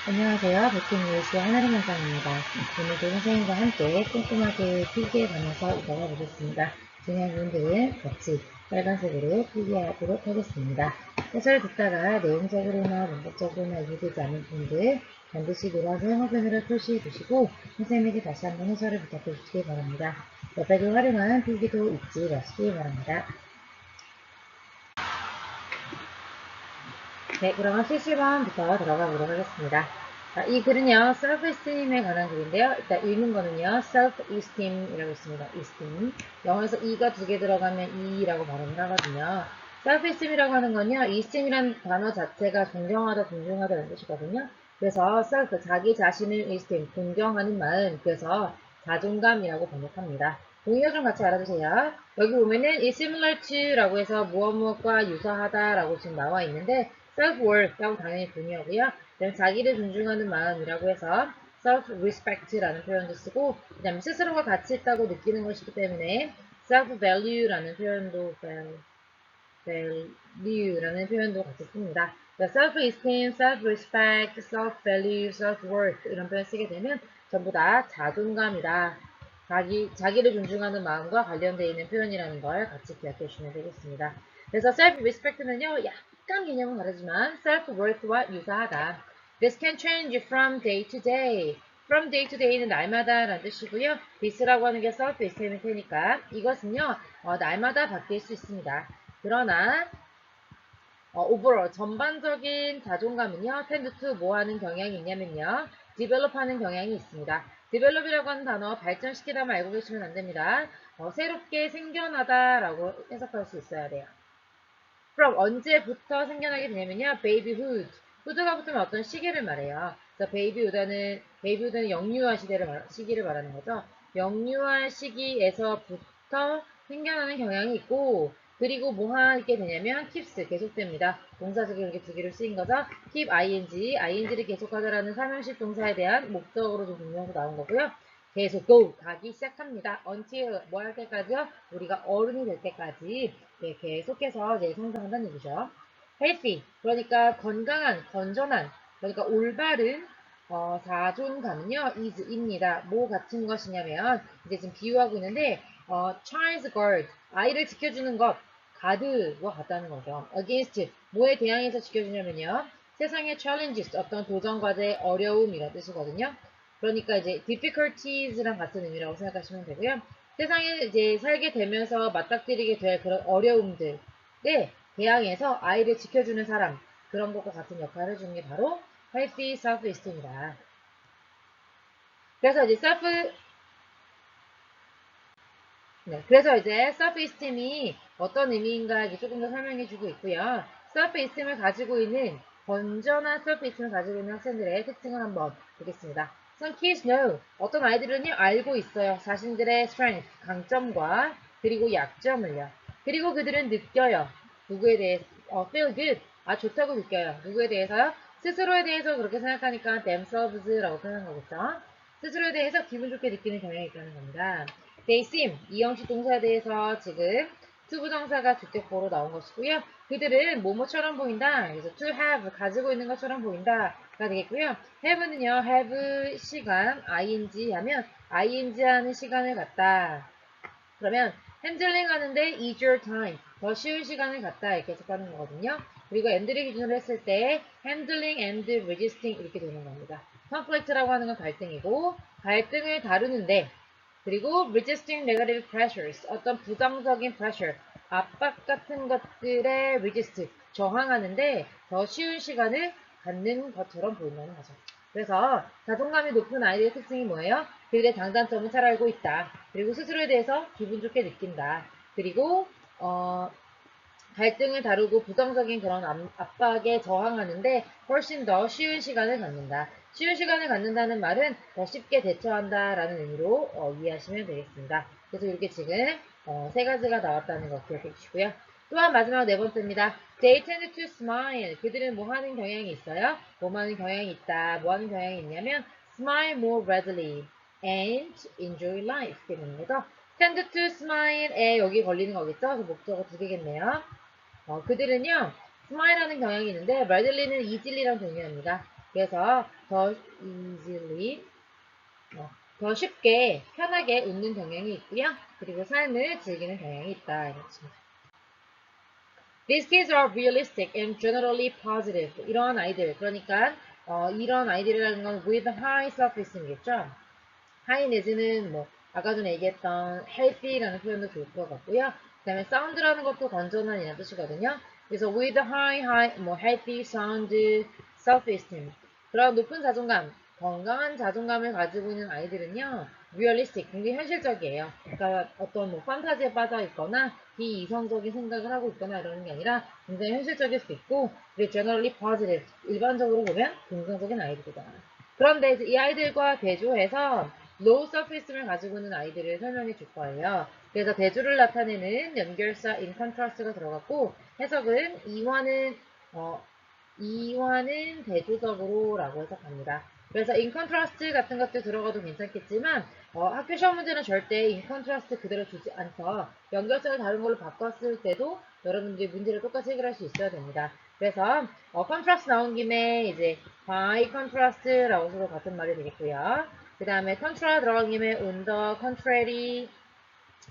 안녕하세요. 백kin뉴스의 하나림 원장입니다. 오늘도 선생님과 함께 꼼꼼하게 필기에 관해서 이야기해 보겠습니다. 중요한 부분들은 같이 빨간색으로 필기하도록 하겠습니다. 해설을 듣다가 내용적으로나 문법적으로나 이해되지 않는 부분들 반드시 노란색 화면으로 표시해 주시고 선생님에게 다시 한번 해설을 부탁해 주시기 바랍니다. 옆에도 활용한 필기도 잊지 마시기 바랍니다. 네, 그러면 실시간부터 들어가 보도록 하겠습니다. 자, 이 글은요, self-esteem에 관한 글인데요. 일단 읽는 거는요, self-esteem이라고 있습니다. esteem. 영어에서 e가 두 개 들어가면 e라고 발음을 하거든요. self-esteem이라고 하는 건요, esteem이란 단어 자체가 존경하다, 존중하다는 뜻이거든요. 그래서 self, 자기 자신을 esteem, 존경하는 마음, 그래서 자존감이라고 번역합니다. 동의어 좀 같이 알아두세요. 여기 보면은 is similar to라고 해서 무엇 무엇과 유사하다라고 지금 나와 있는데 self-worth라고 당연히 동의어고요. 그다음 자기를 존중하는 마음이라고 해서 self-respect라는 표현도 쓰고 그다음 스스로가 가치 있다고 느끼는 것이기 때문에 self-value라는 표현도 value라는 표현도 같이 씁니다. self-esteem, self-respect, self-value, self-worth 이런 표현 쓰게 되면 전부 다 자존감이다. 자기를 존중하는 마음과 관련되어 있는 표현이라는 걸 같이 기억해 주시면 되겠습니다. 그래서 self-respect는요, 약간 개념은 다르지만 self-worth와 유사하다. This can change from day to day. From day to day는 날마다 라는 뜻이고요. this라고 하는 게 self-esteem일 테니까 이것은요, 날마다 바뀔 수 있습니다. 그러나 overall 전반적인 자존감은요, tend to 뭐 하는 경향이 있냐면요, develop 하는 경향이 있습니다. develop이라고 하는 단어 발전시키다만 알고 계시면 안 됩니다. 새롭게 생겨나다라고 해석할 수 있어야 돼요. 그럼 언제부터 생겨나게 되냐면요, babyhood. hood가 붙으면 어떤 시기를 말해요. 그래서 babyhood는 영유아 시기를 말하는 거죠. 영유아 시기에서부터 생겨나는 경향이 있고, 그리고 뭐 하게 되냐면 keeps 계속됩니다. 동사적이 이렇게 두 개를 쓰인 거죠. keep ing를 계속하다라는 삼형식 동사에 대한 목적으로 좀 분명히 나온 거고요. 계속 go 가기 시작합니다. until 뭐 할 때까지요? 우리가 어른이 될 때까지 계속해서 이제 성장한다는 얘기죠. healthy 그러니까 건강한, 건전한, 그러니까 올바른 자존감은요 is입니다. 뭐 같은 것이냐면 이제 지금 비유하고 있는데 child's guard 아이를 지켜주는 것 가드와 같다는 거죠. against 뭐에 대항해서 지켜주냐면요 세상의 challenges 어떤 도전 과제 어려움 이런 뜻이거든요. 그러니까 이제 difficulties랑 같은 의미라고 생각하시면 되고요. 세상에 이제 살게 되면서 맞닥뜨리게 될 그런 어려움들에 대항해서 아이를 지켜주는 사람 그런 것과 같은 역할을 해주는 게 바로 healthy self-esteem이다. 그래서 이제 그래서 이제 self-esteem이 어떤 의미인가 이제 조금 더 설명해주고 있고요. self-esteem을 가지고 있는 건전한 self-esteem을 가지고 있는 학생들의 특징을 한번 보겠습니다. Some kids know. 어떤 아이들은요 알고 있어요. 자신들의 strength, 강점과 그리고 약점을요. 그리고 그들은 느껴요. 누구에 대해서 feel good. 좋다고 느껴요. 누구에 대해서요? 스스로에 대해서 그렇게 생각하니까 themselves라고 표현한 거겠죠. 스스로에 대해서 기분 좋게 느끼는 경향이 있다는 겁니다. They seem, 이 형식 동사에 대해서 지금 투부정사가 주격보로 나온 것이고요. 그들은 뭐뭐처럼 보인다. 그래서 to have, 가지고 있는 것처럼 보인다가 되겠고요. have는요, have 시간, ing 하면 ing 하는 시간을 갖다. 그러면 handling 하는데 easier time, 더 쉬운 시간을 갖다 이렇게 해석하는 거거든요. 그리고 and를 기준으로 했을 때 handling and resisting 이렇게 되는 겁니다. conflict라고 하는 건 갈등이고 갈등을 다루는데 그리고 resisting negative pressures, 어떤 부정적인 pressure, 압박 같은 것들에 resist, 저항하는데 더 쉬운 시간을 갖는 것처럼 보인다는 거죠. 그래서 자존감이 높은 아이들의 특징이 뭐예요? 그들의 장단점을 잘 알고 있다. 그리고 스스로에 대해서 기분 좋게 느낀다. 그리고 갈등을 다루고 부정적인 그런 압박에 저항하는데 훨씬 더 쉬운 시간을 갖는다. 쉬운 시간을 갖는다는 말은 더 쉽게 대처한다라는 의미로 이해하시면 되겠습니다. 그래서 이렇게 지금 세 가지가 나왔다는 거 기억해 주시고요. 또한 마지막 네 번째입니다. They tend to smile. 그들은 뭐 하는 경향이 있어요? 뭐 하는 경향이 있다. 뭐 하는 경향이 있냐면 smile more readily and enjoy life. 이렇게 되는 거죠. tend to smile에 여기 걸리는 거겠죠? 그래서 목적어 두 개겠네요. 그들은요, 스마일하는 경향이 있는데, readilly는 easily랑 동의합니다. 그래서 더 easily, 더 쉽게 편하게 웃는 경향이 있고요. 그리고 삶을 즐기는 경향이 있다. 이렇습니다. These kids are realistic and generally positive. 이런 아이들, 그러니까 이런 아이들이라는 건 with high self-esteem이겠죠. high 내지는 뭐 아까 전에 얘기했던 healthy라는 표현도 좋을 것 같고요. 그 다음에 sound라는 것도 건전한 이라는 뜻이거든요. 그래서 with high, 뭐 healthy, sound, self-esteem. 그런 높은 자존감, 건강한 자존감을 가지고 있는 아이들은요, realistic, 굉장히 현실적이에요. 그러니까 어떤 뭐 판타지에 빠져 있거나 비이성적인 생각을 하고 있거나 이러는 게 아니라 굉장히 현실적일 수 있고, 그리고 generally positive, 일반적으로 보면 긍정적인 아이들이다. 그런데 이 아이들과 대조해서 low self-esteem을 가지고 있는 아이들을 설명해 줄 거예요. 그래서 대조를 나타내는 연결사 in contrast가 들어갔고 해석은 이와는 대조적으로 라고 해석합니다. 그래서 in contrast 같은 것들 들어가도 괜찮겠지만 학교 시험 문제는 절대 in contrast 그대로 주지 않죠. 연결사를 다른 걸로 바꿨을 때도 여러분들이 문제를 똑같이 해결할 수 있어야 됩니다. 그래서 contrast 나온 김에 이제 by contrast라고 서로 같은 말이 되겠고요. 그 다음에 contra 들어간 김에 on the contrary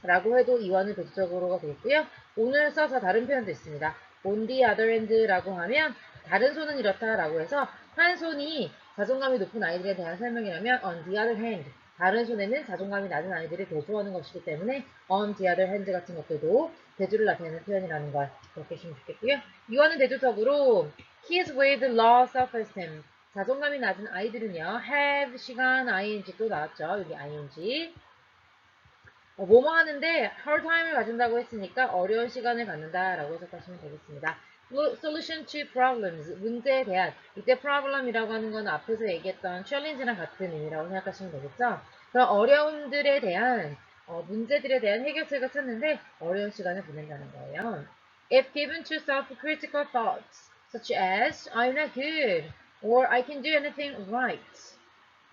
라고 해도 이와는 대조적으로가 되겠고요. 오늘 써서 다른 표현도 있습니다. on the other hand라고 하면 다른 손은 이렇다라고 해서 한 손이 자존감이 높은 아이들에 대한 설명이라면 on the other hand 다른 손에는 자존감이 낮은 아이들을 대조하는 것이기 때문에 on the other hand 같은 것들도 대조를 나타내는 표현이라는 걸 기억해 주시면 좋겠고요. 이와는 대조적으로 kids with low self-esteem 자존감이 낮은 아이들은요 have 시간 ing 또 나왔죠. 여기 ing 뭐뭐 하는데 hard time을 가진다고 했으니까 어려운 시간을 갖는다라고 해석하시면 되겠습니다. Solution to problems, 문제에 대한 이때 problem이라고 하는 건 앞에서 얘기했던 challenge랑 같은 의미라고 생각하시면 되겠죠. 그럼 어려움들에 대한 문제들에 대한 해결책을 찾는데 어려운 시간을 보낸다는 거예요. If given to self-critical thoughts such as I'm not good or I can do anything right.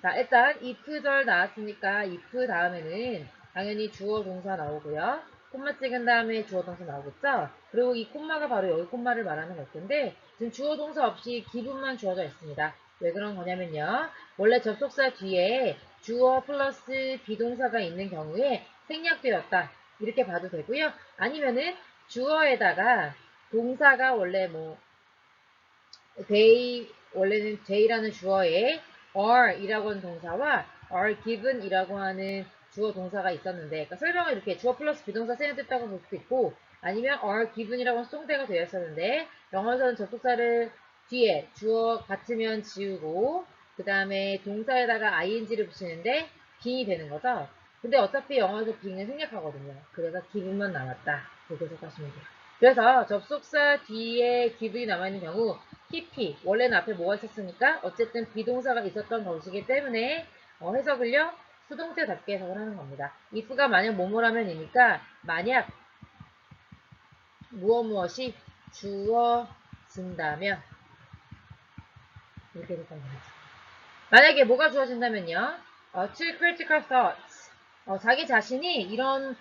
자, 일단 if절 나왔으니까 if 다음에는 당연히 주어 동사 나오고요. 콤마 찍은 다음에 주어 동사 나오겠죠? 그리고 이 콤마가 바로 여기 콤마를 말하는 걸 텐데 지금 주어 동사 없이 기분만 주어져 있습니다. 왜 그런 거냐면요. 원래 접속사 뒤에 주어 플러스 비동사가 있는 경우에 생략되었다. 이렇게 봐도 되고요. 아니면은 주어에다가 동사가 원래 뭐 they 원래는 they라는 주어에 are이라고 하는 동사와 are given이라고 하는 주어 동사가 있었는데 그러니까 설명을 이렇게 주어 플러스 비동사 생략됐다고 볼 수도 있고 아니면 are given이라고 하는 수동태가 되어 있었는데 영어에서는 접속사를 뒤에 주어 같으면 지우고 그 다음에 동사에다가 ing를 붙이는데 being이 되는 거죠. 근데 어차피 영어에서 being은 생략하거든요. 그래서 given만 남았다. 그렇게 해석하시면 돼요. 그래서 접속사 뒤에 give이 남아있는 경우 PP, 원래는 앞에 뭐가 있었으니까 어쨌든 비동사가 있었던 것이기 때문에 해석을요 수동태답게 해석을 하는 겁니다. if가 만약 뭐뭐라면이니까 만약 무엇이 주어진다면 이렇게 해석하는 거죠. 만약에 뭐가 주어진다면요 to critical thoughts 자기 자신이 이런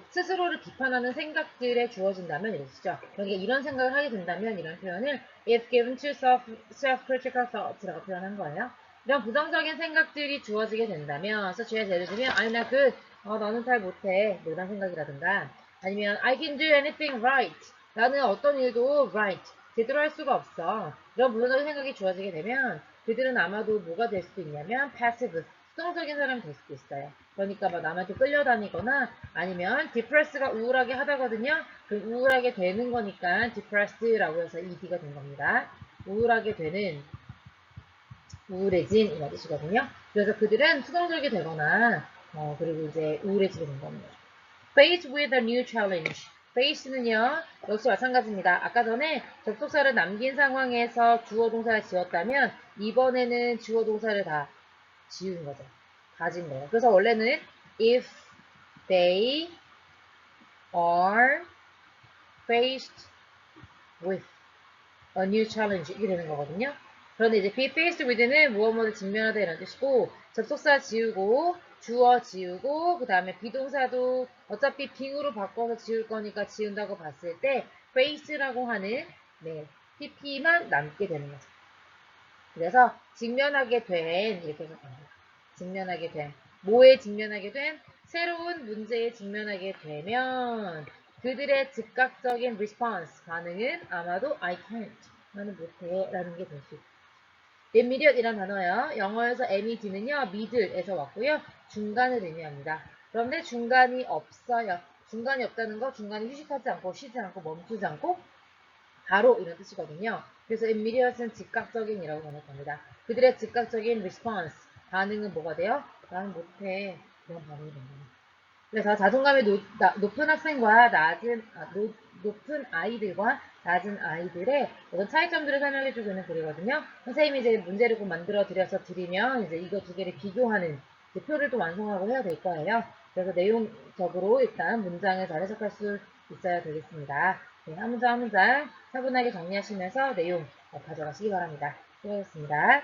스스로를 비판하는 생각들에 주어진다면 이러시죠. 그러니까 이런 생각을 하게 된다면 이런 표현을 if given to self-critical thoughts라고 표현한 거예요. 이런 부정적인 생각들이 주어지게 된다면 such as 예를 들면 I'm not good, 나는 잘 못해 뭐 이런 생각이라든가 아니면 I can do anything right, 나는 어떤 일도 right, 제대로 할 수가 없어 이런 부정적인 생각이 주어지게 되면 그들은 아마도 뭐가 될 수도 있냐면 passive, 수동적인 사람이 될 수도 있어요. 그러니까 막 남한테 끌려다니거나 아니면 depress가 우울하게 하다거든요. 그 우울하게 되는 거니까 depressed라고 해서 ed가 된 겁니다. 우울하게 되는, 우울해진 이런 뜻이거든요. 그래서 그들은 수동적이 되거나 그리고 이제 우울해지게 된 겁니다. Faced with a new challenge. face는요, 역시 마찬가지입니다. 아까 전에 접속사를 남긴 상황에서 주어 동사를 지었다면 이번에는 주어 동사를 다 지운 거죠. 가진 거예요. 그래서 원래는 if they are faced with a new challenge 이렇게 되는 거거든요. 그런데 이제 be faced with는 무엇을 직면하다 이런 뜻이고 접속사 지우고 주어 지우고 그 다음에 비동사도 어차피 being으로 바꿔서 지울 거니까 지운다고 봤을 때 face라고 하는 pp만 남게 되는 거죠. 그래서 직면하게 된 이렇게 해석합니다. 직면하게 된 뭐에 직면하게 된 새로운 문제에 직면하게 되면 그들의 즉각적인 response 반응은 아마도 I can't 나는 못해 라는 게 될 수 있다. immediate이란 단어요. 영어에서 MED는요 middle에서 왔고요 중간을 의미합니다. 그런데 중간이 없어요. 중간이 없다는 거 중간에 휴식하지 않고 쉬지 않고 멈추지 않고 바로 이런 뜻이거든요. 그래서 immediate는 즉각적인이라고 번역합니다. 그들의 즉각적인 response, 반응은 뭐가 돼요? 나는 못해. 그런 반응이 됩니다. 그래서 자존감이 높은 학생과 높은 아이들과 낮은 아이들의 어떤 차이점들을 설명해주고 있는 글이거든요. 선생님이 이제 문제를 꼭 만들어 드리면 이제 이거 두 개를 비교하는 표를 또 완성하고 해야 될 거예요. 그래서 내용적으로 일단 문장을 잘 해석할 수 있어야 되겠습니다. 네, 한 문장 한 문장 차분하게 정리하시면서 내용 가져가시기 바랍니다. 수고하셨습니다.